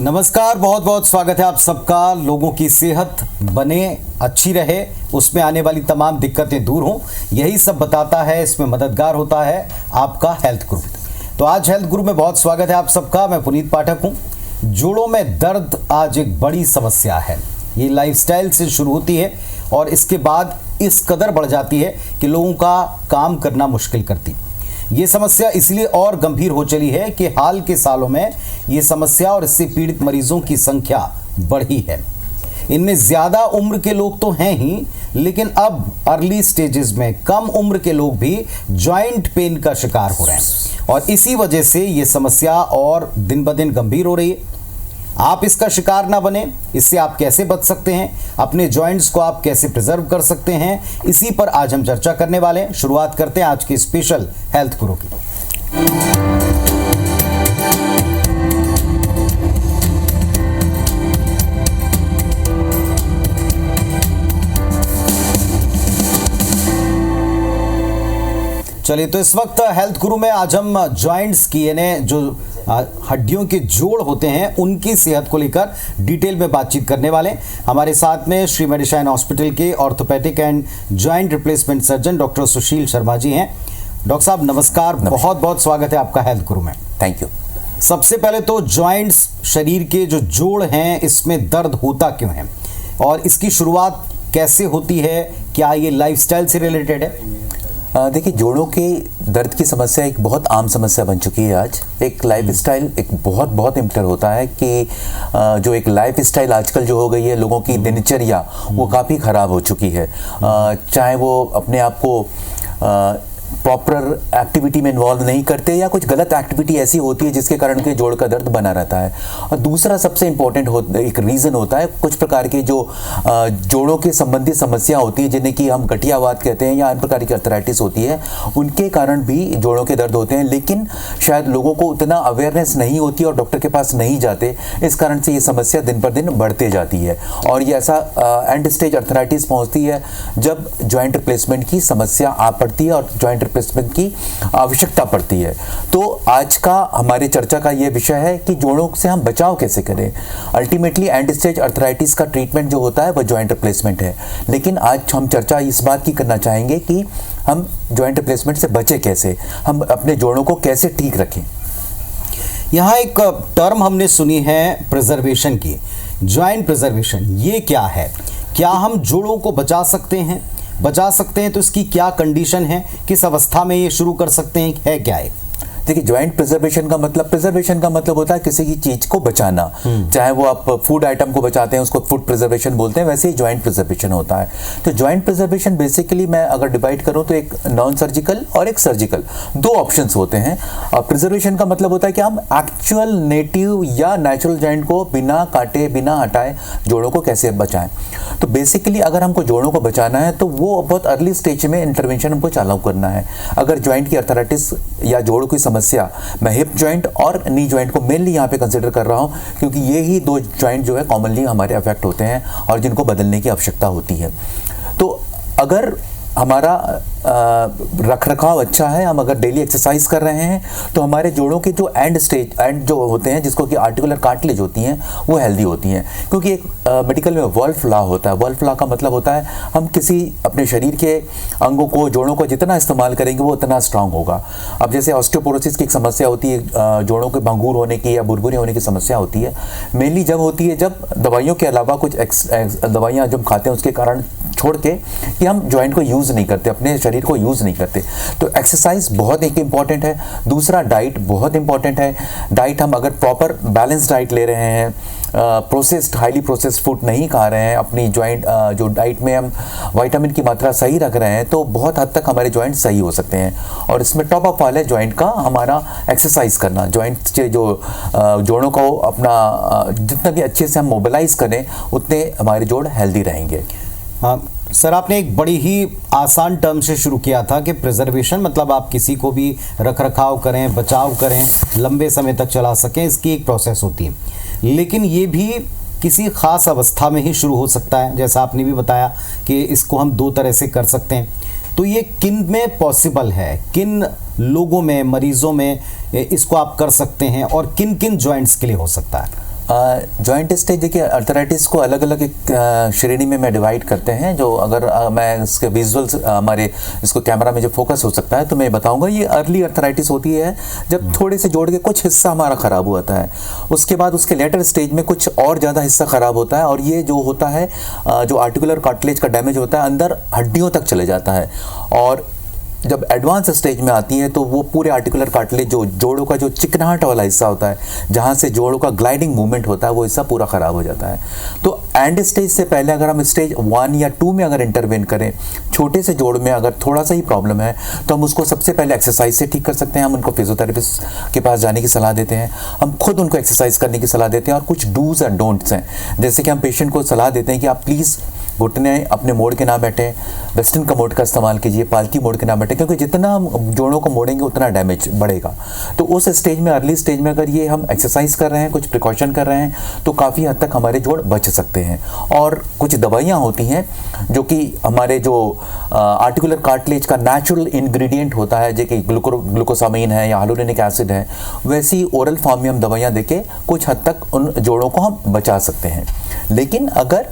नमस्कार, बहुत बहुत स्वागत है आप सबका। लोगों की सेहत बने, अच्छी रहे, उसमें आने वाली तमाम दिक्कतें दूर हों, यही सब बताता है, इसमें मददगार होता है आपका हेल्थ गुरु। तो आज हेल्थ गुरु में बहुत स्वागत है आप सबका। मैं पुनीत पाठक हूं। जोड़ों में दर्द आज एक बड़ी समस्या है। ये लाइफस्टाइल से शुरू होती है और इसके बाद इस कदर बढ़ जाती है कि लोगों का काम करना मुश्किल करती। ये समस्या इसलिए और गंभीर हो चली है कि हाल के सालों में ये समस्या और इससे पीड़ित मरीजों की संख्या बढ़ी है। इनमें ज़्यादा उम्र के लोग तो हैं ही, लेकिन अब अर्ली स्टेजेस में कम उम्र के लोग भी जॉइंट पेन का शिकार हो रहे हैं और इसी वजह से ये समस्या और दिन ब दिन गंभीर हो रही है। आप इसका शिकार ना बने, इससे आप कैसे बच सकते हैं, अपने जॉइंट्स को आप कैसे प्रिजर्व कर सकते हैं, इसी पर आज हम चर्चा करने वाले हैं। शुरुआत करते हैं आज के स्पेशल हेल्थ गुरु की। चलिए, तो इस वक्त हेल्थ गुरु में आज हम जॉइंट्स की यानी जो हड्डियों के जोड़ होते हैं उनकी सेहत को लेकर डिटेल में बातचीत करने वाले। हमारे साथ में श्री मेडिशाइन हॉस्पिटल के orthopaedic and joint replacement surgeon doctor Sushil Sharma ji हैं। डॉक्टर साहब नमस्कार, बहुत बहुत स्वागत है आपका हेल्थ गुरु में। Thank you. सबसे पहले तो जॉइंट्स, शरीर के जो जोड़ हैं, इसमें दर्द होता क्यों है और इसकी शुरुआत कैसे होती है? क्या ये लाइफस्टाइल से रिलेटेड है? देखिए, जोड़ों के दर्द की समस्या एक बहुत आम समस्या बन चुकी है आज। एक लाइफस्टाइल एक बहुत इम्पोर्टेंट होता है कि जो एक लाइफस्टाइल आजकल जो हो गई है, लोगों की दिनचर्या वो काफ़ी ख़राब हो चुकी है। चाहे वो अपने आप को प्रॉपर एक्टिविटी में इन्वॉल्व नहीं करते या कुछ गलत एक्टिविटी ऐसी होती है जिसके कारण के जोड़ का दर्द बना रहता है। और दूसरा सबसे इम्पोर्टेंट एक रीज़न होता है कुछ प्रकार के जो जोड़ों के संबंधी समस्या होती है, जिन्हें कि हम गठियावात कहते हैं या अन्य प्रकार की अर्थराइटिस होती है, उनके कारण भी जोड़ों के दर्द होते हैं। लेकिन शायद लोगों को उतना अवेयरनेस नहीं होती और डॉक्टर के पास नहीं जाते, इस कारण से ये समस्या दिन पर दिन बढ़ते जाती है और ये ऐसा एंड स्टेज अर्थराइटिस पहुँचती है जब जॉइंट रिप्लेसमेंट की समस्या आ पड़ती है और जॉइंट रिप्लेसमेंट की आवश्यकता पड़ती है। तो आज का हमारी चर्चा का यह विषय है कि जोड़ों से हम बचाव कैसे करें। अल्टीमेटली एंड स्टेज अर्थराइटिस का ट्रीटमेंट जो होता है वो जॉइंट रिप्लेसमेंट है, लेकिन आज हम चर्चा इस बात की करना चाहेंगे कि हम जॉइंट रिप्लेसमेंट से बचे कैसे, हम अपने जोड़ों को कैसे ठीक रखें। यहाँ एक टर्म हमने सुनी है प्रिजर्वेशन की, जॉइंट प्रिजर्वेशन। ये क्या है? क्या हम जोड़ों को बचा सकते हैं तो इसकी क्या कंडीशन है, किस अवस्था में ये शुरू कर सकते हैं, है क्या है? देखिए, जॉइंट प्रिजर्वेशन का मतलब होता है किसी की चीज को बचाना। चाहे वो आप फूड आइटम को बचाते हैं उसको फूड प्रिजर्वेशन बोलते हैं, वैसे ही जॉइंट प्रिजर्वेशन होता है। तो जॉइंट प्रिजर्वेशन बेसिकली मैं अगर डिवाइड करूं तो एक नॉन सर्जिकल और एक सर्जिकल, दो ऑप्शंस होते हैं। प्रिजर्वेशन का मतलब होता है कि हम एक्चुअल नेटिव या नेचुरल जॉइंट को बिना काटे बिना हटाए जोड़ों को कैसे बचाएं। तो बेसिकली अगर हमको जोड़ों को बचाना है तो वो बहुत अर्ली स्टेज में इंटरवेंशन हमको चालू करना है। अगर जॉइंट की अर्थराइटिस या जोड़ों की समस्या, मैं हिप जॉइंट और नी जॉइंट को मेनली यहाँ पे कंसीडर कर रहा हूँ क्योंकि ये ही दो जॉइंट जो है कॉमनली हमारे अफेक्ट होते हैं और जिनको बदलने की आवश्यकता होती है। तो अगर हमारा रख रखाव अच्छा है, हम अगर डेली एक्सरसाइज कर रहे हैं तो हमारे जोड़ों के जो एंड जो होते हैं, जिसको कि आर्टिकुलर कार्टिलेज होती हैं, वो हेल्दी होती हैं। क्योंकि एक मेडिकल में वॉल्फ लॉ होता है। वॉल्फ लॉ का मतलब होता है हम किसी अपने शरीर के अंगों को, जोड़ों को जितना इस्तेमाल करेंगे वो उतना स्ट्रांग होगा। अब जैसे ऑस्टियोपोरोसिस की एक समस्या होती है, जोड़ों के भंगूर होने की या बुरबुरे होने की समस्या होती है, मेनली जब होती है जब दवाइयों के अलावा कुछ दवाइयाँ जब खाते हैं उसके कारण छोड़ के कि हम जॉइंट को यूज़ नहीं करते, अपने शरीर को यूज़ नहीं करते। तो एक्सरसाइज बहुत एक इंपॉर्टेंट है। दूसरा डाइट बहुत इंपॉर्टेंट है। डाइट हम अगर प्रॉपर बैलेंस डाइट ले रहे हैं, प्रोसेस्ड हाईली प्रोसेस्ड फूड नहीं खा रहे हैं, अपनी जॉइंट जो डाइट में हम विटामिन की मात्रा सही रख रहे हैं, तो बहुत हद तक हमारे जॉइंट सही हो सकते हैं। और इसमें टॉप अप वाले जॉइंट का हमारा एक्सरसाइज करना, जॉइंट से जो जोड़ों को अपना जितना भी अच्छे से हम मोबिलाइज करें उतने हमारे जोड़ हेल्दी रहेंगे। सर, आपने एक बड़ी ही आसान टर्म से शुरू किया था कि प्रिजर्वेशन मतलब आप किसी को भी रख रखाव करें, बचाव करें, लंबे समय तक चला सकें, इसकी एक प्रोसेस होती है। लेकिन ये भी किसी ख़ास अवस्था में ही शुरू हो सकता है, जैसा आपने भी बताया कि इसको हम दो तरह से कर सकते हैं। तो ये किन में पॉसिबल है, किन लोगों में, मरीजों में इसको आप कर सकते हैं और किन किन जॉइंट्स के लिए हो सकता है? जॉइंट स्टेज देखिए, अर्थराइटिस को अलग अलग एक श्रेणी में मैं डिवाइड करते हैं। जो अगर मैं इसके विजुअल्स हमारे इसको कैमरा में जो फोकस हो सकता है तो मैं बताऊंगा, ये अर्ली अर्थराइटिस होती है जब थोड़े से जोड़ के कुछ हिस्सा हमारा ख़राब होता है। उसके बाद उसके लेटर स्टेज में कुछ और ज़्यादा हिस्सा ख़राब होता है, और ये जो होता है जो आर्टिकुलर कार्टिलेज का डैमेज होता है अंदर हड्डियों तक चले जाता है। और जब एडवांस स्टेज में आती है तो वो पूरे आर्टिकुलर कार्टिलेज, जो जोड़ों का जो चिकनाहट वाला हिस्सा होता है, जहाँ से जोड़ों का ग्लाइडिंग मूवमेंट होता है, वो हिस्सा पूरा ख़राब हो जाता है। तो एंड स्टेज से पहले अगर हम स्टेज 1 या 2 में अगर इंटरवेन करें, छोटे से जोड़ में अगर थोड़ा सा ही प्रॉब्लम है तो हम उसको सबसे पहले एक्सरसाइज से ठीक कर सकते हैं। हम उनको फिजियोथेरेपिस्ट के पास जाने की सलाह देते हैं, हम खुद उनको एक्सरसाइज करने की सलाह देते हैं। और कुछ डूज एंड डोंट्स हैं, जैसे कि हम पेशेंट को सलाह देते हैं कि आप प्लीज़ घुटने अपने मोड़ के ना बैठें, वेस्टर्न कमोड का इस्तेमाल कीजिए, पालकी मोड़ के ना बैठें, क्योंकि जितना हम जोड़ों को मोड़ेंगे उतना डैमेज बढ़ेगा। तो उस स्टेज में, अर्ली स्टेज में अगर ये हम एक्सरसाइज कर रहे हैं, कुछ प्रिकॉशन कर रहे हैं, तो काफ़ी हद तक हमारे जोड़ बच सकते हैं। और कुछ दवाइयाँ होती हैं जो कि हमारे जो आर्टिकुलर कार्टिलेज का नेचुरल इंग्रेडिएंट होता है, जो कि ग्लूकोसामाइन है या हाइलुरोनिक एसिड है, वैसी ओरल फॉर्म में हम दवाइयाँ देके कुछ हद तक उन जोड़ों को हम बचा सकते हैं। लेकिन अगर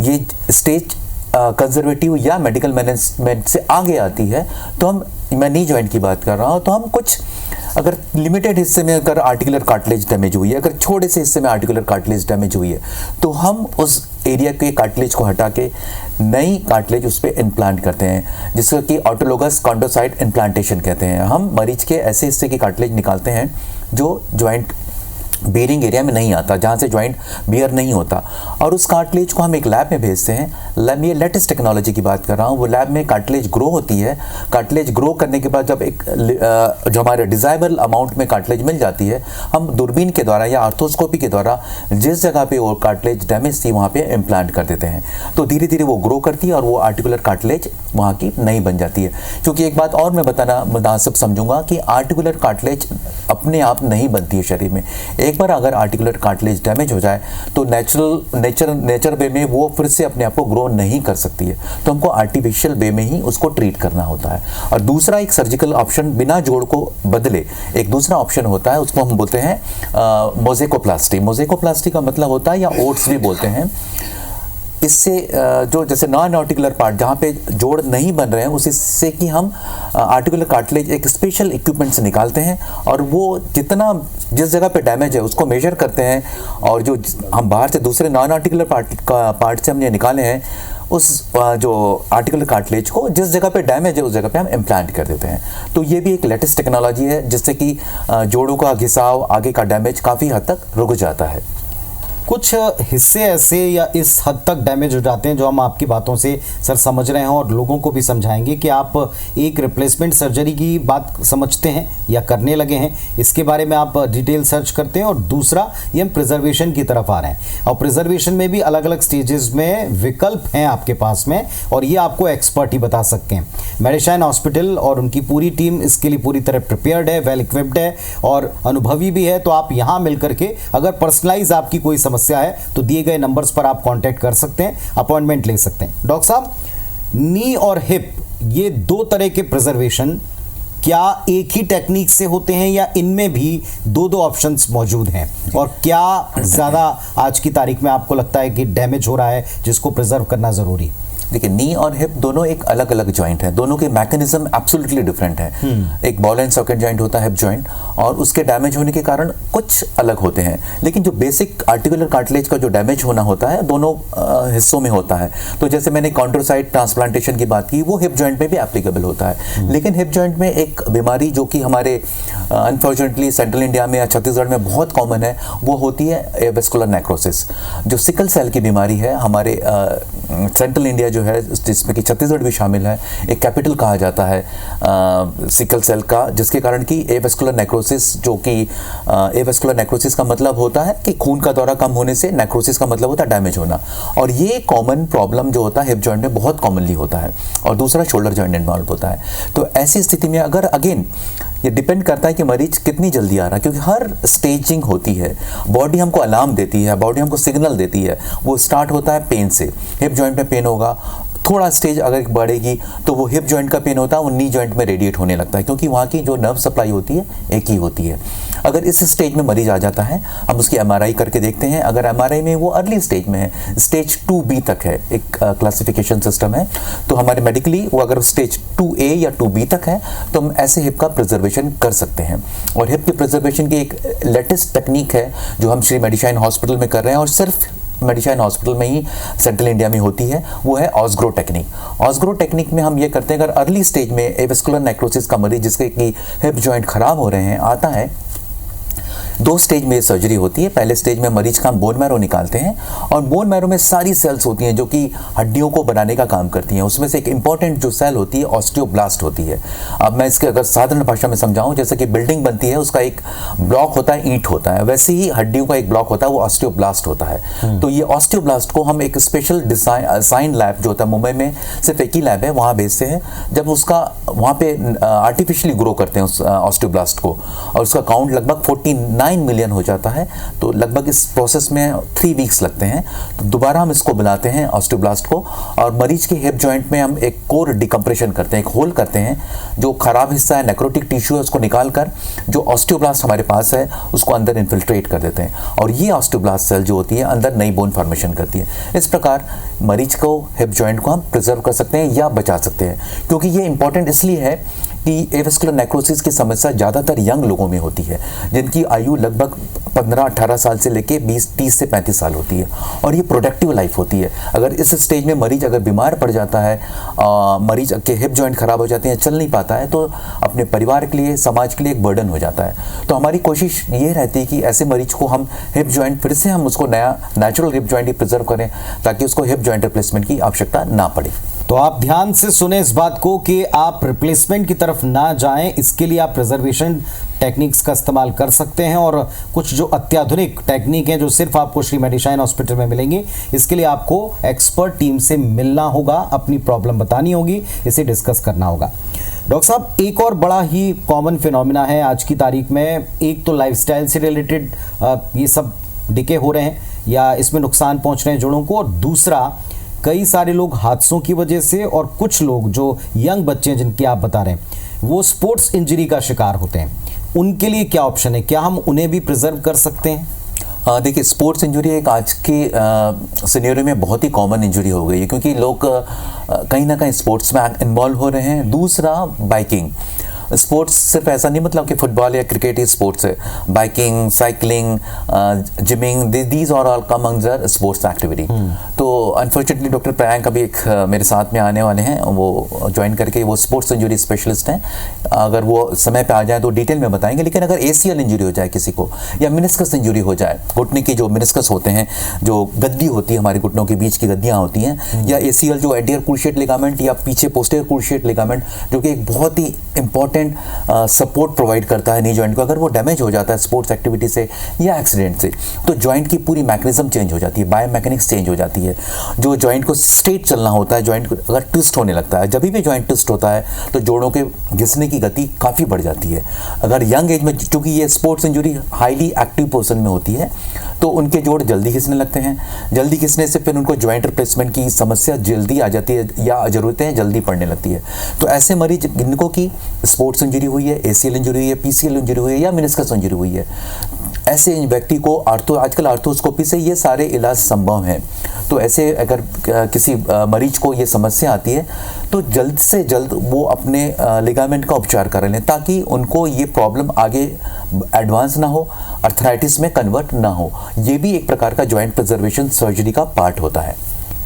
ये स्टेज कंजर्वेटिव या मेडिकल मैनेजमेंट से आगे आती है तो मैं नी जॉइंट की बात कर रहा हूँ, तो हम कुछ अगर लिमिटेड हिस्से में अगर आर्टिकुलर कार्टिलेज डैमेज हुई है, अगर छोटे से हिस्से में आर्टिकुलर कार्टिलेज डैमेज हुई है, तो हम उस एरिया के कार्टिलेज को हटा के नई कार्टिलेज उस पर इम्प्लांट करते हैं, जिसको कि ऑटोलोगस कॉन्ड्रोसाइट इम्प्लांटेशन कहते हैं। हम मरीज के ऐसे हिस्से की कार्टिलेज निकालते हैं जो जॉइंट बेयरिंग एरिया में नहीं आता, जहाँ से जॉइंट बेयर नहीं होता, और उस कार्टिलेज को हम एक लैब में भेजते हैं। लैब में, ये लेटेस्ट टेक्नोलॉजी की बात कर रहा हूँ, वो लैब में कार्टिलेज ग्रो होती है। कार्टिलेज ग्रो करने के बाद जब एक जो हमारे डिजायबल अमाउंट में कार्टिलेज मिल जाती है, हम दूरबीन के द्वारा या आर्थोस्कोपी के द्वारा जिस जगह पे वो कार्टिलेज डैमेज थी वहाँ पे इम्प्लांट कर देते हैं। तो धीरे धीरे वो ग्रो करती है और वो आर्टिकुलर कार्टिलेज वहाँ की नई बन जाती है। क्योंकि एक बात और मैं बताना मुनासिब समझूंगा कि आर्टिकुलर कार्टिलेज अपने आप नहीं बनती है शरीर में। एक बार अगर आर्टिकुलर कार्टिलेज डैमेज हो जाए तो नेचर वे में वो फिर से अपने आप को ग्रो नहीं कर सकती है, तो हमको आर्टिफिशियल वे में ही उसको ट्रीट करना होता है। और दूसरा एक सर्जिकल ऑप्शन, बिना जोड़ को बदले एक दूसरा ऑप्शन होता है, उसको हम बोलते हैं मोज़ेकोप्लास्टी। मोज़ेकोप्लास्टी का मतलब होता है, या ओट्स भी बोलते हैं, इससे जो जैसे नॉन आर्टिकुलर पार्ट जहाँ पे जोड़ नहीं बन रहे हैं, उस हिस्से की हम आर्टिकुलर कार्टिलेज एक स्पेशल इक्विपमेंट से निकालते हैं, और वो जितना जिस जगह पे डैमेज है उसको मेजर करते हैं, और जो हम बाहर से दूसरे नॉन आर्टिकुलर पार्ट से हमने निकाले हैं, उस जो आर्टिकुलर कार्टिलेज को जिस जगह पे डैमेज है उस जगह पे हम इम्प्लांट कर देते हैं। तो ये भी एक लेटेस्ट टेक्नोलॉजी है जिससे कि जोड़ों का घिसाव, आगे का डैमेज काफ़ी हद तक रुक जाता है। कुछ हिस्से ऐसे या इस हद तक डैमेज हो जाते हैं जो हम आपकी बातों से सर समझ रहे हैं, और लोगों को भी समझाएंगे कि आप एक रिप्लेसमेंट सर्जरी की बात समझते हैं या करने लगे हैं, इसके बारे में आप डिटेल सर्च करते हैं। और दूसरा, ये हम प्रिजर्वेशन की तरफ आ रहे हैं, और प्रिजर्वेशन में भी अलग अलग स्टेजेस में विकल्प हैं आपके पास में, और ये आपको एक्सपर्ट ही बता सकते हैं। मेडिशाइन हॉस्पिटल और उनकी पूरी टीम इसके लिए पूरी तरह प्रिपेयर्ड है, वेल इक्विप्ड है और अनुभवी भी है। तो आप यहाँ मिल करके अगर पर्सनलाइज आपकी कोई समस्या है तो दिए गए नंबर्स पर आप कांटेक्ट कर सकते हैं, अपॉइंटमेंट ले सकते हैं। डॉक्टर साहब, नी और हिप, ये दो तरह के प्रिजर्वेशन क्या एक ही टेक्निक से होते हैं या इनमें भी दो दो ऑप्शंस मौजूद हैं, और क्या ज्यादा आज की तारीख में आपको लगता है कि डैमेज हो रहा है जिसको प्रिजर्व करना जरूरी है? देखिए, नी और हिप दोनों एक अलग अलग जॉइंट है, दोनों के मैकेनिज्म एब्सोल्युटली डिफरेंट है। एक बॉल एंड सॉकेट जॉइंट होता है हिप जॉइंट, और उसके डैमेज होने के कारण कुछ अलग होते हैं, लेकिन जो बेसिक आर्टिकुलर कार्टिलेज का जो डैमेज होना होता है दोनों हिस्सों में होता है। तो जैसे मैंने कॉन्ड्रोसाइट ट्रांसप्लांटेशन की बात की, वो हिप जॉइंट में भी एप्लीकेबल होता है। लेकिन हिप जॉइंट में एक बीमारी जो कि हमारे अनफॉर्चुनेटली सेंट्रल इंडिया में या छत्तीसगढ़ में बहुत कॉमन है, वो होती है एवेस्कुलर नेक्रोसिस, जो सिकल सेल की बीमारी है। हमारे सेंट्रल इंडिया जो है, जिसमें कि छत्तीसगढ़ भी शामिल है, एक कैपिटल कहा जाता है सिकल सेल का, जिसके कारण कि एवेस्कुलर नेक्रोसिस, जो कि एवेस्कुलर नेक्रोसिस का मतलब होता है कि खून का दौरा कम होने से, नेक्रोसिस का मतलब होता है डैमेज होना, और ये कॉमन प्रॉब्लम जो होता है हिप जॉइंट में बहुत कॉमनली होता है। और दूसरा शोल्डर जॉइंट इन्वॉल्व होता है। तो ऐसी स्थिति में अगर अगेन ये डिपेंड करता है कि मरीज कितनी जल्दी आ रहा है, क्योंकि हर स्टेजिंग होती है, बॉडी हमको अलार्म देती है, बॉडी हमको सिग्नल देती है। वो स्टार्ट होता है पेन से, हिप जॉइंट में पेन होगा, थोड़ा स्टेज अगर बढ़ेगी तो वो हिप जॉइंट का पेन होता है, वो नी जॉइंट में रेडिएट होने लगता है, क्योंकि वहाँ की जो नर्व सप्लाई होती है एक ही होती है। अगर इस स्टेज में मरीज आ जाता है, हम उसकी एमआरआई करके देखते हैं। अगर एमआरआई में वो अर्ली स्टेज में है, स्टेज 2B तक है, एक क्लासिफिकेशन सिस्टम है, तो हमारे मेडिकली वो अगर स्टेज 2A या 2B तक है तो हम ऐसे हिप का प्रिजर्वेशन कर सकते हैं। और हिप के प्रिजर्वेशन की एक लेटेस्ट टेक्निक है जो हम श्री मेडिशाइन हॉस्पिटल में कर रहे हैं, और सिर्फ मेडिशाइन हॉस्पिटल में ही सेंट्रल इंडिया में होती है, वो है ऑस्ग्रो टेक्निक। ऑस्ग्रो टेक्निक में हम ये करते हैं, अगर अर्ली स्टेज में एविस्कुलर नेक्रोसिस का मरीज जिसके कि हिप जॉइंट खराब हो रहे हैं आता है, 2 स्टेज में सर्जरी होती है। पहले स्टेज में मरीज का हम बोन मैरो निकालते हैं, और बोन मैरो में सारी सेल्स होती हैं जो कि हड्डियों को बनाने का काम करती हैं। उसमें से एक इंपॉर्टेंट जो सेल होती है ऑस्टियोब्लास्ट होती है। अब मैं इसके अगर साधारण भाषा में समझाऊं, जैसे कि बिल्डिंग बनती है, उसका एक ब्लॉक होता है, ईंट होता है, वैसे ही हड्डियों का एक ब्लॉक होता है, वो ऑस्टियोब्लास्ट होता है। तो ये ऑस्टियोब्लास्ट को हम एक स्पेशल डिजाइन लैब जो होता है, मुंबई में सिर्फ एक ही लैब है, वहाँ भेजते हैं। जब उसका वहाँ पे आर्टिफिशियली ग्रो करते हैं उस ऑस्टियोब्लास्ट को, और उसका काउंट लगभग 49 मिलियन हो जाता है, तो लगभग इस प्रोसेस में 3 वीक्स लगते हैं। तो दोबारा हम इसको बुलाते हैं ऑस्टियोब्लास्ट को, और मरीज के हिप जॉइंट में हम एक कोर डिकम्प्रेशन करते हैं, एक होल करते हैं, जो खराब हिस्सा है, नेक्रोटिक टिश्यू है, उसको निकालकर जो ऑस्टियोब्लास्ट हमारे पास है उसको अंदर इन्फिल्ट्रेट कर देते हैं, और ये ऑस्टियोब्लास्ट सेल जो होती है अंदर नई बोन फॉर्मेशन करती है। इस प्रकार मरीज को हिप जॉइंट को हम प्रिजर्व कर सकते हैं या बचा सकते हैं, क्योंकि ये इंपॉर्टेंट इसलिए है कि एविस्कुलर नेक्रोसिस की समस्या ज़्यादातर यंग लोगों में होती है, जिनकी आयु लगभग 15-18 साल से लेके 20-30 से 35 साल होती है, और ये प्रोडक्टिव लाइफ होती है। अगर इस स्टेज में मरीज अगर बीमार पड़ जाता है, मरीज के हिप जॉइंट खराब हो जाते हैं, चल नहीं पाता है, तो अपने परिवार के लिए, समाज के लिए एक बर्डन हो जाता है। तो हमारी कोशिश ये रहती है कि ऐसे मरीज को हम हिप जॉइंट फिर से हम उसको नया नेचुरल हिप जॉइंट ही प्रिजर्व करें, ताकि उसको हिप जॉइंट रिप्लेसमेंट की आवश्यकता ना पड़े। तो आप ध्यान से सुने इस बात को कि आप रिप्लेसमेंट की तरफ ना जाएं, इसके लिए आप प्रिजर्वेशन टेक्निक्स का इस्तेमाल कर सकते हैं। और कुछ जो अत्याधुनिक टेक्निक हैं जो सिर्फ आपको श्री मेडिशाइन हॉस्पिटल में मिलेंगी, इसके लिए आपको एक्सपर्ट टीम से मिलना होगा, अपनी प्रॉब्लम बतानी होगी, इसे डिस्कस करना होगा। डॉक्टर साहब, एक और बड़ा ही कॉमन फिनोमिना है आज की तारीख में, एक तो लाइफस्टाइल से रिलेटेड ये सब डिके हो रहे हैं या इसमें नुकसान पहुंच रहे हैं जोड़ों को, और दूसरा कई सारे लोग हादसों की वजह से, और कुछ लोग जो यंग बच्चे हैं जिनकी आप बता रहे हैं, वो स्पोर्ट्स इंजरी का शिकार होते हैं। उनके लिए क्या ऑप्शन है? क्या हम उन्हें भी प्रिजर्व कर सकते हैं? देखिए, स्पोर्ट्स इंजरी एक आज के सिनेरियो में बहुत ही कॉमन इंजरी हो गई है, क्योंकि लोग कहीं ना कहीं स्पोर्ट्स में इन्वॉल्व हो रहे हैं। दूसरा, बाइकिंग। स्पोर्ट्स सिर्फ ऐसा नहीं मतलब कि फुटबॉल या क्रिकेट ही स्पोर्ट्स है, biking, cycling, gymming, these are all come under sports activity. तो अनफॉर्चुनेटली डॉक्टर प्रियांक अभी एक मेरे साथ में आने वाले हैं, वो ज्वाइन करके, वो स्पोर्ट्स इंजरी स्पेशलिस्ट हैं। अगर वो समय पे आ जाए तो डिटेल में बताएंगे। लेकिन अगर ACL इंजरी हो जाए किसी को, या मिनिस्कस इंजरी हो जाए, घुटने की जो मिनिस्कस होते हैं, जो गद्दी होती है हमारे घुटनों के बीच की गद्दियाँ होती हैं, या ACL जो एडियर क्रूशिएट लिगामेंट या पीछे पोस्टीरियर क्रूशिएट लिगामेंट, जो कि एक बहुत ही इंपॉर्टेंट सपोर्ट प्रोवाइड करता है नी जॉइंट को, अगर वो डैमेज हो जाता है स्पोर्ट्स एक्टिविटी से या एक्सीडेंट से, तो जॉइंट की पूरी मैकेनिज्म चेंज हो जाती है, बायोमैकेनिक्स चेंज हो जाती है। जो जॉइंट को स्ट्रेट चलना होता है, जॉइंट को अगर ट्विस्ट होने लगता है, जब भी जॉइंट ट्विस्ट होता है तो जोड़ों के घिसने की गति काफ़ी बढ़ जाती है। अगर यंग एज में, चूँकि ये sports injury highly active person में होती है, तो उनके जोड़ जल्दी घिसने लगते हैं। जल्दी घिसने से फिर उनको जॉइंट रिप्लेसमेंट की समस्या जल्दी आ जाती है, या ज़रूरतें जल्दी पड़ने लगती है। तो ऐसे मरीज जिनको की स्पोर्ट्स इंजरी हुई है, ACL इंजरी हुई है, PCL इंजरी हुई है, या मिनिस्कस इंजरी हुई है, ऐसे व्यक्ति को आजकल आर्थोस्कोपी से ये सारे इलाज संभव हैं। तो ऐसे अगर किसी मरीज को ये समस्या आती है, तो जल्द से जल्द वो अपने लिगामेंट का उपचार कर लें, ताकि उनको ये प्रॉब्लम आगे एडवांस ना हो, अर्थराइटिस में कन्वर्ट ना हो। ये भी एक प्रकार का जॉइंट प्रिजर्वेशन सर्जरी का पार्ट होता है।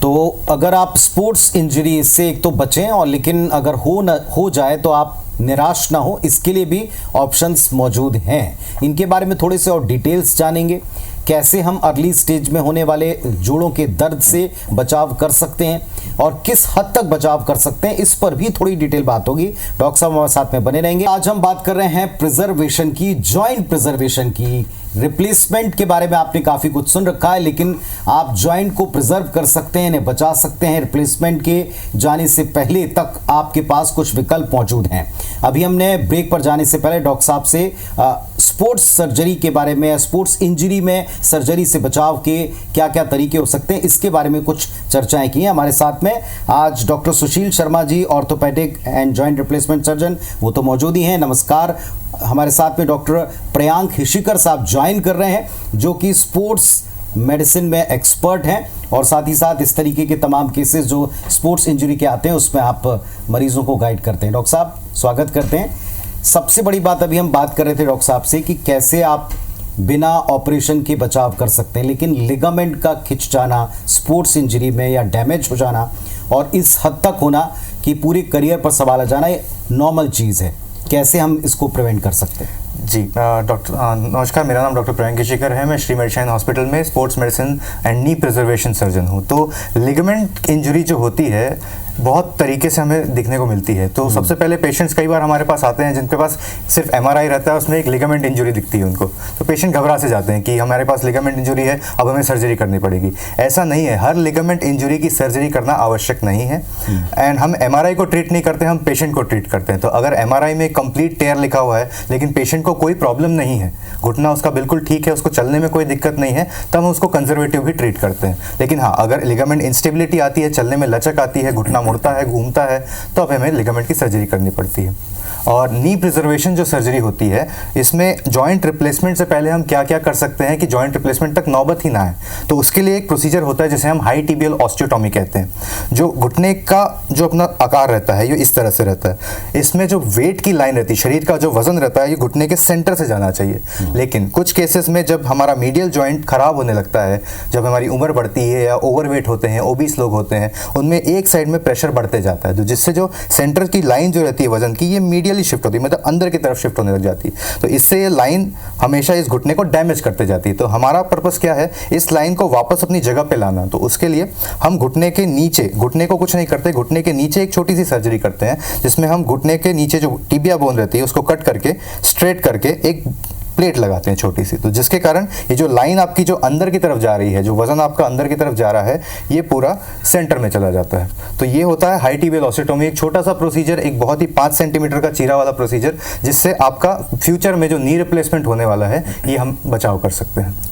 तो अगर आप स्पोर्ट्स इंजरी से एक तो बचें, और लेकिन अगर हो जाए तो आप निराश ना हो, इसके लिए भी ऑप्शंस मौजूद हैं। इनके बारे में थोड़े से और डिटेल्स जानेंगे, कैसे हम अर्ली स्टेज में होने वाले जोड़ों के दर्द से बचाव कर सकते हैं और किस हद तक बचाव कर सकते हैं, इस पर भी थोड़ी डिटेल बात होगी। डॉक्टर साहब हमारे साथ में बने रहेंगे। आज हम बात कर रहे हैं प्रिजर्वेशन की, जॉइंट प्रिजर्वेशन की। रिप्लेसमेंट के बारे में आपने काफ़ी कुछ सुन रखा है, लेकिन आप जॉइंट को प्रिजर्व कर सकते हैं, इन्हें बचा सकते हैं। रिप्लेसमेंट के जाने से पहले तक आपके पास कुछ विकल्प मौजूद हैं। अभी हमने ब्रेक पर जाने से पहले डॉक्टर साहब से स्पोर्ट्स सर्जरी के बारे में, स्पोर्ट्स इंजरी में सर्जरी से बचाव के क्या क्या तरीके हो सकते हैं, इसके बारे में कुछ चर्चाएं की हैं। हमारे साथ में आज doctor Sushil Sharma ji, orthopaedic and joint replacement surgeon, वो तो मौजूद ही हैं। नमस्कार। हमारे साथ में डॉक्टर प्रियांक हिशिकर साहब ज्वाइन कर रहे हैं, जो कि स्पोर्ट्स मेडिसिन में एक्सपर्ट हैं और साथ ही साथ इस तरीके के तमाम केसेस जो स्पोर्ट्स इंजरी के आते हैं उसमें आप मरीजों को गाइड करते हैं। डॉक्टर साहब स्वागत करते हैं। सबसे बड़ी बात अभी हम बात कर रहे थे डॉक्टर साहब से कि कैसे आप बिना ऑपरेशन के बचाव कर सकते हैं, लेकिन लिगामेंट का खिंच जाना स्पोर्ट्स इंजरी में या डैमेज हो जाना और इस हद तक होना कि पूरे करियर पर सवाल आ जाना, ये नॉर्मल चीज़ है। कैसे हम इसको प्रिवेंट कर सकते हैं? जी डॉक्टर नमस्कार, मेरा नाम डॉक्टर प्रियांक हिशिकर है। मैं श्री मेडिशाइन हॉस्पिटल में sports medicine and knee preservation surgeon हूँ। तो लिगामेंट इंजरी जो होती है बहुत तरीके से हमें दिखने को मिलती है। तो सबसे पहले पेशेंट्स कई बार हमारे पास आते हैं जिनके पास सिर्फ एमआरआई रहता है, उसमें एक लिगामेंट इंजरी दिखती है उनको, तो पेशेंट घबरा से जाते हैं कि हमारे पास लिगामेंट इंजरी है, अब हमें सर्जरी करनी पड़ेगी। ऐसा नहीं है, हर लिगामेंट इंजरी की सर्जरी करना आवश्यक नहीं है। एंड हम एमआरआई को ट्रीट नहीं करते, हम पेशेंट को ट्रीट करते हैं। तो अगर एमआरआई में कंप्लीट टेयर लिखा हुआ है लेकिन पेशेंट को कोई प्रॉब्लम नहीं है, घुटना उसका बिल्कुल ठीक है, उसको चलने में कोई दिक्कत नहीं है, तब हम उसको कंजर्वेटिव भी ट्रीट करते हैं। लेकिन हाँ, अगर लिगामेंट इंस्टेबिलिटी आती है, चलने में लचक आती है, घुटना मुड़ता है, घूमता है, तो अब हमें लिगामेंट की सर्जरी करनी पड़ती है। और नी प्रिजर्वेशन जो सर्जरी होती है, इसमें जॉइंट रिप्लेसमेंट से पहले हम क्या क्या कर सकते हैं कि जॉइंट रिप्लेसमेंट तक नौबत ही ना आए। तो उसके लिए एक प्रोसीजर होता है जिसे हम हाई टिबियल ऑस्टियोटॉमी कहते हैं। जो घुटने का जो अपना आकार रहता है ये इस तरह से रहता है। इसमें जो वेट की लाइन रहती है, शरीर का जो वजन रहता है, ये घुटने के सेंटर से जाना चाहिए। लेकिन कुछ केसेस में जब हमारा मीडियल जॉइंट खराब होने लगता है, जब हमारी उम्र बढ़ती है या ओवरवेट होते हैं, ओबीस लोग होते हैं, उनमें एक साइड में प्रेशर बढ़ते जाता है, तो जिससे जो सेंटर की लाइन जो रहती है वजन की, ये मीडियल शिफ्ट होती है, मतलब अंदर की तरफ शिफ्ट होने लग जाती है। तो इससे ये लाइन हमेशा इस घुटने को डैमेज करते जाती है। तो हमारा पर्पस क्या है, इस लाइन को वापस अपनी जगह पे लाना। तो उसके लिए हम घुटने के नीचे, घुटने को कुछ नहीं करते, घुटने के नीचे एक छोटी सी सर्जरी करते हैं जिसमें हम घुटने के नीचे जो टिबिया बोन रहती है उसको कट करके स्ट्रेट करके एक प्लेट लगाते हैं छोटी सी। तो जिसके कारण ये जो लाइन आपकी जो अंदर की तरफ जा रही है, जो वजन आपका अंदर की तरफ जा रहा है, ये पूरा सेंटर में चला जाता है। तो ये होता है हाई टिबियल ऑस्टियोटॉमी, एक छोटा सा प्रोसीजर, एक बहुत ही 5 सेंटीमीटर का चीरा वाला प्रोसीजर, जिससे आपका फ्यूचर में जो नी रिप्लेसमेंट होने वाला है ये हम बचाव कर सकते हैं।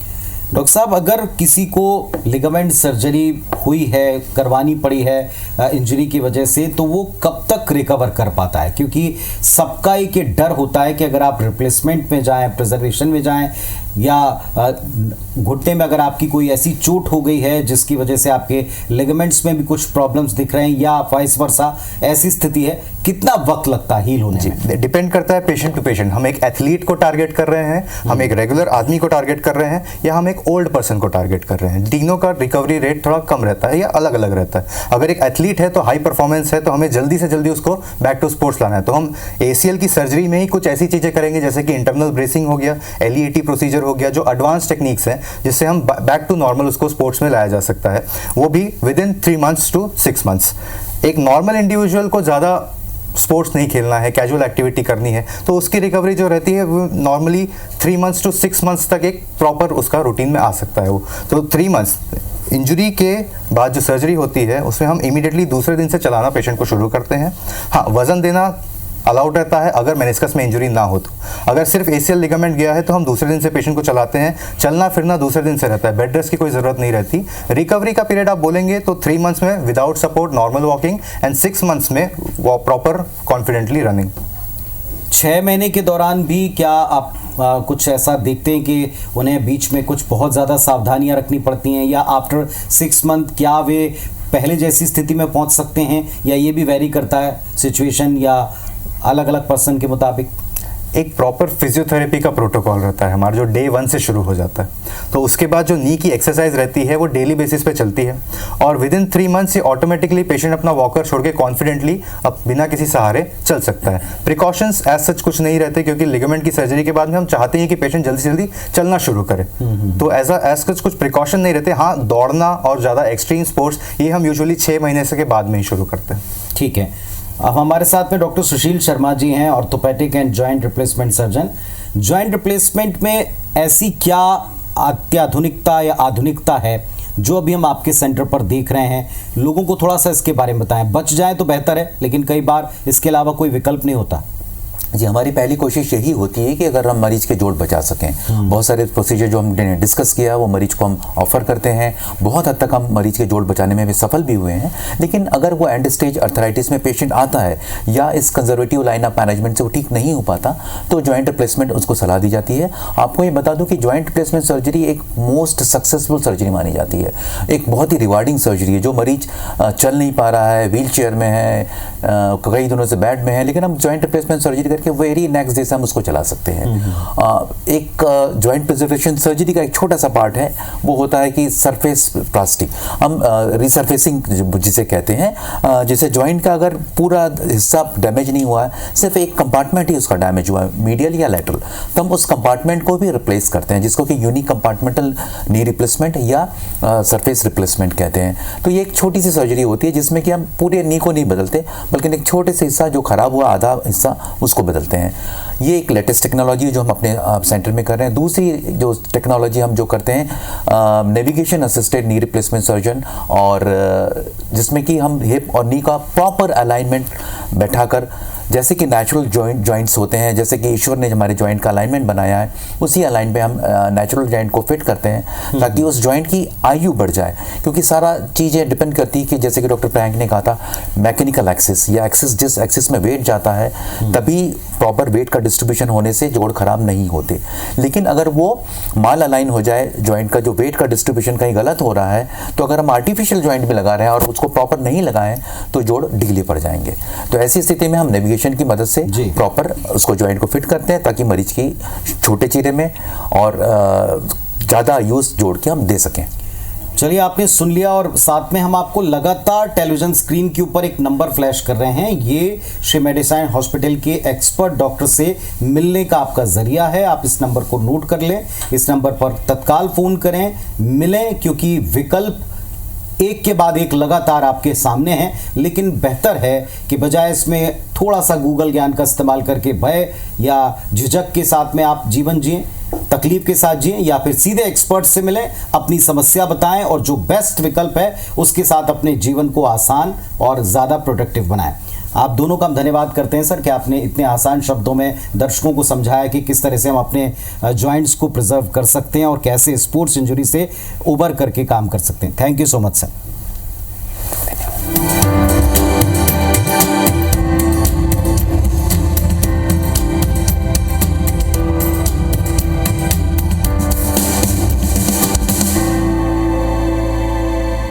डॉक्टर साहब, अगर किसी को लिगामेंट सर्जरी हुई है, करवानी पड़ी है इंजरी की वजह से, तो वो कब तक रिकवर कर पाता है? क्योंकि सबका एक ये डर होता है कि अगर आप रिप्लेसमेंट में जाएं, प्रिजर्वेशन में जाएं, या घुटने में अगर आपकी कोई ऐसी चोट हो गई है जिसकी वजह से आपके लिगामेंट्स में भी कुछ प्रॉब्लम्स दिख रहे हैं या वाइस वर्सा, ऐसी स्थिति है, कितना वक्त लगता है हील होने में? डिपेंड करता है पेशेंट टू पेशेंट। हम एक एथलीट को टारगेट कर रहे हैं, हम एक रेगुलर आदमी को टारगेट कर रहे हैं, या हम एक ओल्ड पर्सन को टारगेट कर रहे हैं। तीनों का रिकवरी रेट थोड़ा कम रहता है या अलग अलग रहता है। अगर एक एथलीट है तो हाई परफॉर्मेंस है, तो हमें जल्दी से जल्दी उसको बैक टू स्पोर्ट्स लाना है, तो हम एसीएल की सर्जरी में ही कुछ ऐसी चीजें करेंगे जैसे कि इंटरनल ब्रेसिंग हो गया, एलईएटी प्रोसीजर हो गया, जो एडवांस टेक्निक्स हैं जिससे हम बैक टू नॉर्मल उसको स्पोर्ट्स में लाया जा सकता है, वो भी with in 3 months to 6 months। एक नॉर्मल इंडिविजुअल को ज़्यादा स्पोर्ट्स नहीं खेलना है, कैजुअल एक्टिविटी करनी है, तो उसकी रिकवरी जो रहती है वो नॉर्मली 3 months to 6 months तक एक प्रॉपर उसका रूटीन में आ सकता है। वो तो 3 months इंजरी के बाद जो सर्जरी होती है उसमें हम इमीडिएटली दूसरे दिन से चलाना पेशेंट को शुरू करते हैं। हाँ, वजन देना अलाउड रहता है अगर मेनिस्कस में इंजरी ना हो तो। अगर सिर्फ एसीएल लिगामेंट गया है तो हम दूसरे दिन से पेशेंट को चलाते हैं। चलना फिरना दूसरे दिन से रहता है, बेड रेस्ट की कोई ज़रूरत नहीं रहती। रिकवरी का पीरियड आप बोलेंगे तो 3 months में without support normal walking, and 6 months में प्रॉपर कॉन्फिडेंटली रनिंग। 6 महीने के दौरान भी क्या आप कुछ ऐसा देखते हैं कि उन्हें बीच में कुछ बहुत ज़्यादा सावधानियां रखनी पड़ती हैं, या आफ्टर 6 month क्या वे पहले जैसी स्थिति में पहुंच सकते हैं, या ये भी वेरी करता है सिचुएशन या अलग अलग पर्सन के मुताबिक? एक प्रॉपर फिजियोथेरेपी का प्रोटोकॉल रहता है हमारा, जो डे 1 से शुरू हो जाता है। तो उसके बाद जो नी की एक्सरसाइज रहती है वो डेली बेसिस पे चलती है, और विद इन 3 months से ऑटोमेटिकली पेशेंट अपना वॉकर छोड़ के कॉन्फिडेंटली अब बिना किसी सहारे चल सकता है। प्रिकॉशंस एज सच कुछ नहीं रहते, क्योंकि लिगामेंट की सर्जरी के बाद में हम चाहते हैं कि पेशेंट जल्दी से जल्दी चलना शुरू करे। तो एज सच कुछ प्रिकॉशन नहीं रहते। हाँ, दौड़ना और ज़्यादा एक्सट्रीम स्पोर्ट्स ये हम यूजुअली 6 महीने से के बाद में ही शुरू करते हैं। ठीक है, अब हमारे साथ में डॉक्टर सुशील शर्मा जी हैं, orthopaedic and joint replacement surgeon. Joint replacement में ऐसी क्या अत्याधुनिकता या आधुनिकता है जो अभी हम आपके सेंटर पर देख रहे हैं? लोगों को थोड़ा सा इसके बारे में बताएं। बच जाए तो बेहतर है, लेकिन कई बार इसके अलावा कोई विकल्प नहीं होता। जी, हमारी पहली कोशिश यही होती है कि अगर हम मरीज के जोड़ बचा सकें। बहुत सारे प्रोसीजर जो हमने डिस्कस किया वो मरीज को हम ऑफर करते हैं। बहुत हद तक हम मरीज के जोड़ बचाने में भी सफल भी हुए हैं। लेकिन अगर वो एंड स्टेज अर्थराइटिस में पेशेंट आता है या इस कंजर्वेटिव लाइन ऑफ मैनेजमेंट से वो ठीक नहीं हो पाता तो जॉइंट रिप्लेसमेंट उसको सलाह दी जाती है। आपको ये बता दूं कि जॉइंट रिप्लेसमेंट सर्जरी एक मोस्ट सक्सेसफुल सर्जरी मानी जाती है, एक बहुत ही रिवार्डिंग सर्जरी है। जो मरीज चल नहीं पा रहा है, व्हील चेयर में है, कई दिनों से बेड में है, लेकिन हम जॉइंट रिप्लेसमेंट सर्जरी करके वेरी नेक्स्ट डे से हम उसको चला सकते हैं। एक जॉइंट प्रिजर्वेशन सर्जरी का एक छोटा सा पार्ट है, वो होता है कि सरफेस प्लास्टिक, हम रिसर्फेसिंग जिसे कहते हैं, जिसे जॉइंट का अगर पूरा हिस्सा डैमेज नहीं हुआ है, सिर्फ एक कंपार्टमेंट ही उसका डैमेज हुआ है, मीडियल या लैटरल, तो हम उस कंपार्टमेंट को भी रिप्लेस करते हैं, जिसको कि यूनिक कंपार्टमेंटल नी रिप्लेसमेंट या सरफेस रिप्लेसमेंट कहते हैं। तो ये एक छोटी सी सर्जरी होती है जिसमें कि हम पूरे नी को नहीं बदलते, बल्कि एक छोटे से हिस्सा जो खराब हुआ आधा हिस्सा उसको बदलते हैं। ये एक लेटेस्ट टेक्नोलॉजी है जो हम अपने सेंटर में कर रहे हैं। दूसरी जो टेक्नोलॉजी हम जो करते हैं, navigation assisted knee replacement surgeon, और जिसमें कि हम हिप और नी का प्रॉपर अलाइनमेंट बैठाकर, जैसे कि नेचुरल जॉइंट्स होते हैं, जैसे कि ईश्वर ने हमारे जॉइंट का अलाइनमेंट बनाया है, उसी अलाइन पे हम नेचुरल जॉइंट को फिट करते हैं ताकि उस जॉइंट की आयु बढ़ जाए। क्योंकि सारा चीज़ें डिपेंड करती है कि जैसे कि डॉक्टर प्रैंक ने कहा था, मैकेनिकल एक्सिस या एक्सिस, जिस एक्सिस में वेट जाता है तभी प्रॉपर वेट का डिस्ट्रीब्यूशन होने से जोड़ खराब नहीं होते। लेकिन अगर वो माल अलाइन हो जाए, जॉइंट का जो वेट का डिस्ट्रीब्यूशन कहीं गलत हो रहा है, तो अगर हम आर्टिफिशियल जॉइंट में लगा रहे हैं और उसको प्रॉपर नहीं लगाएं तो जोड़ ढीले पड़ जाएंगे। तो ऐसी स्थिति में हम नेविगेशन की मदद से प्रॉपर उसको जॉइंट को फिट करते हैं ताकि मरीज की छोटे चीरे में और ज़्यादा यूज जोड़ के हम दे सकें। चलिए, आपने सुन लिया, और साथ में हम आपको लगातार टेलीविजन स्क्रीन के ऊपर एक नंबर फ्लैश कर रहे हैं। ये श्री मेडिसाइन हॉस्पिटल के एक्सपर्ट डॉक्टर से मिलने का आपका जरिया है। आप इस नंबर को नोट कर लें, इस नंबर पर तत्काल फोन करें, मिलें, क्योंकि विकल्प एक के बाद एक लगातार आपके सामने हैं। लेकिन बेहतर है कि बजाय इसमें थोड़ा सा गूगल ज्ञान का इस्तेमाल करके भय या झिझक के साथ में आप जीवन जिएं, तकलीफ के साथ जिएं, या फिर सीधे एक्सपर्ट से मिलें, अपनी समस्या बताएं और जो बेस्ट विकल्प है उसके साथ अपने जीवन को आसान और ज़्यादा प्रोडक्टिव बनाएं। आप दोनों का हम धन्यवाद करते हैं सर कि आपने इतने आसान शब्दों में दर्शकों को समझाया कि किस तरह से हम अपने जॉइंट्स को प्रिजर्व कर सकते हैं और कैसे स्पोर्ट्स इंजरी से उबर करके काम कर सकते हैं। Thank you so much sir.